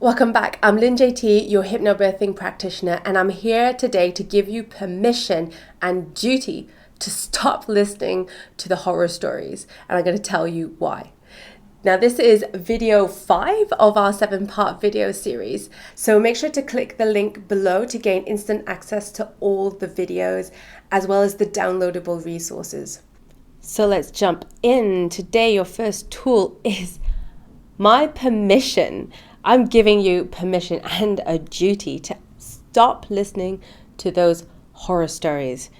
Welcome back. I'm Lynn JT, your hypnobirthing practitioner, and I'm here today to give you permission and duty to stop listening to the horror stories. And I'm going to tell you why. Now, this is video 5 of our 7-part video series. So make sure to click the link below to gain instant access to all the videos as well as the downloadable resources. So let's jump in. Today, your first tool is my permission. I'm giving you permission and a duty to stop listening to those horror stories.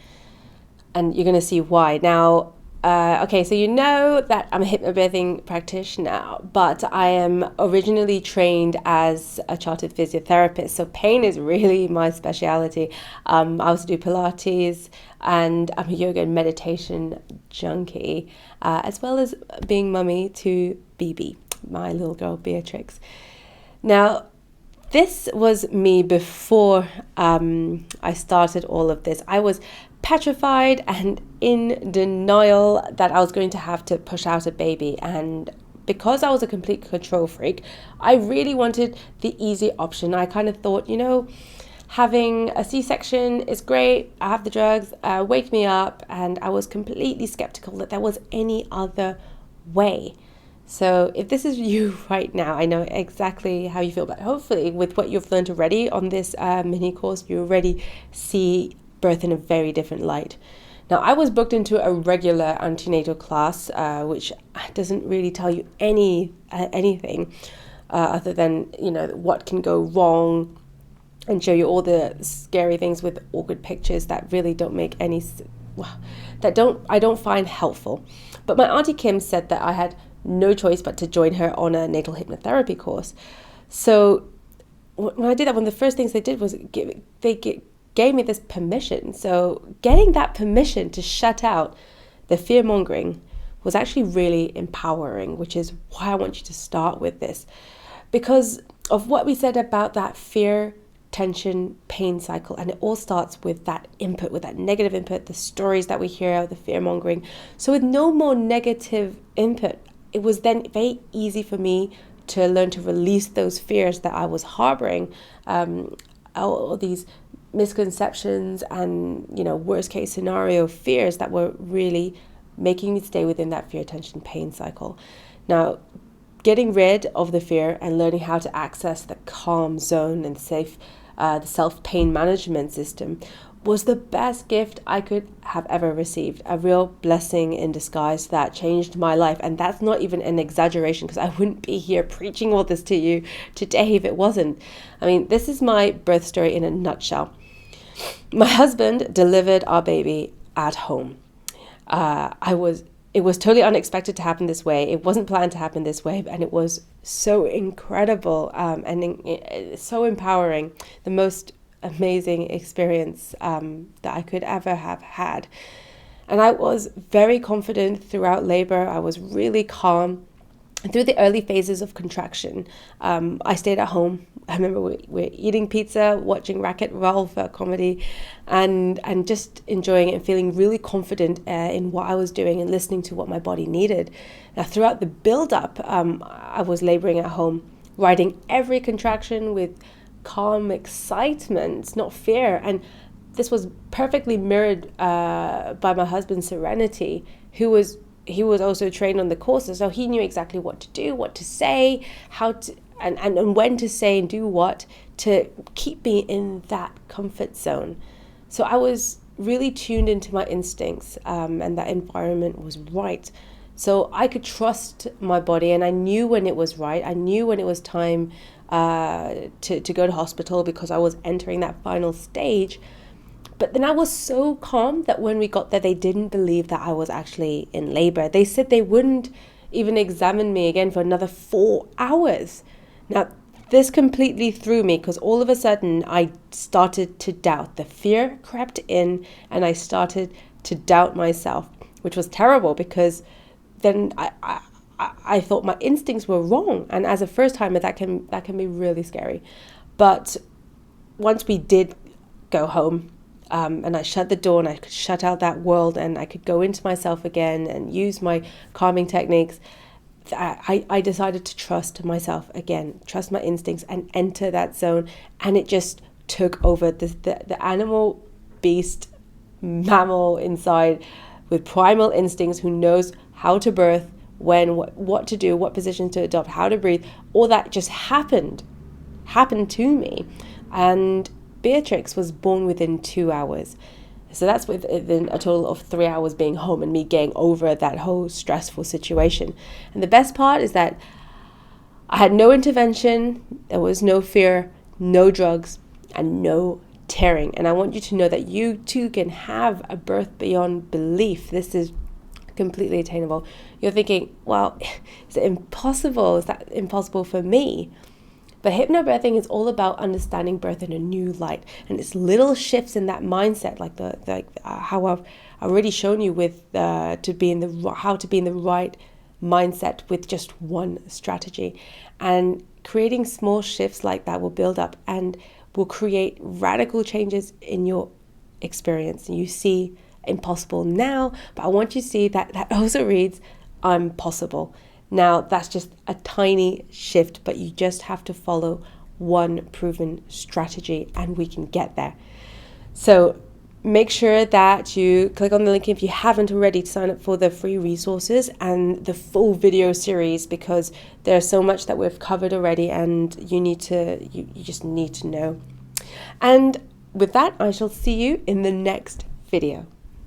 And you're going to see why. Now, okay, so you know that I'm a hypnobirthing practitioner, but I am originally trained as a chartered physiotherapist. So pain is really my speciality. I also do Pilates, and I'm a yoga and meditation junkie, as well as being mummy to BB, my little girl Beatrix. Now, this was me before I started all of this. I was petrified and in denial that I was going to have to push out a baby. And because I was a complete control freak, I really wanted the easy option. I kind of thought, having a C-section is great. I have the drugs, wake me up. And I was completely skeptical that there was any other way. So if this is you right now, I know exactly how you feel, but hopefully with what you've learned already on this mini course, you already see birth in a very different light. Now, I was booked into a regular antenatal class, which doesn't really tell you anything other than, what can go wrong and show you all the scary things with awkward pictures that really don't make any, I don't find helpful. But my Auntie Kim said that I had no choice but to join her on a natal hypnotherapy course. So when I did that, one of the first things they did was gave me this permission. So getting that permission to shut out the fear mongering was actually really empowering, which is why I want you to start with this, because of what we said about that fear, tension, pain cycle. And it all starts with that input, with that negative input, the stories that we hear, the fear mongering. So with no more negative input, it was then very easy for me to learn to release those fears that I was harboring, all these misconceptions and, worst case scenario fears that were really making me stay within that fear, tension, pain cycle. Now, getting rid of the fear and learning how to access the calm zone and the self-pain management system was the best gift I could have ever received. A real blessing in disguise that changed my life. And that's not even an exaggeration, because I wouldn't be here preaching all this to you today if it wasn't. I mean, this is my birth story in a nutshell. My husband delivered our baby at home. It was totally unexpected to happen this way. It wasn't planned to happen this way, and it was so incredible and so empowering. The most amazing experience that I could ever have had. And I was very confident throughout labor. I was really calm. And through the early phases of contraction, I stayed at home. I remember we're eating pizza, watching Wreck-It Ralph comedy, and just enjoying it and feeling really confident in what I was doing and listening to what my body needed. Now, throughout the build-up, I was laboring at home, riding every contraction with calm excitement, not fear. And this was perfectly mirrored by my husband's serenity, he was also trained on the courses, so he knew exactly what to do, what to say, how to and when to say and do what to keep me in that comfort zone. So I was really tuned into my instincts, and that environment was right. So I could trust my body, and I knew when it was right. I knew when it was time to go to hospital, because I was entering that final stage. But then I was so calm that when we got there, they didn't believe that I was actually in labor. They said they wouldn't even examine me again for another 4 hours. Now, this completely threw me, because all of a sudden I started to doubt. The fear crept in and I started to doubt myself, which was terrible, because then I thought my instincts were wrong. And as a first timer, that can be really scary. But once we did go home, and I shut the door and I could shut out that world and I could go into myself again and use my calming techniques, I decided to trust myself again, trust my instincts, and enter that zone. And it just took over. The animal beast, mammal inside with primal instincts, who knows how to birth, when, what to do, what position to adopt, how to breathe, all that just happened to me. And Beatrix was born within 2 hours. So that's within a total of 3 hours being home and me getting over that whole stressful situation. And the best part is that I had no intervention, there was no fear, no drugs, and no tearing. And I want you to know that you too can have a birth beyond belief. This is completely attainable. You're thinking, well, is it impossible? Is that impossible for me? But hypnobirthing is all about understanding birth in a new light, and it's little shifts in that mindset, like how I've already shown you with how to be in the right mindset with just one strategy. And creating small shifts like that will build up and will create radical changes in your experience. And you see impossible now, but I want you to see that also reads I'm possible. Now, that's just a tiny shift, but you just have to follow one proven strategy and we can get there. So make sure that you click on the link if you haven't already to sign up for the free resources and the full video series, because there's so much that we've covered already and you just need to know. And with that, I shall see you in the next video.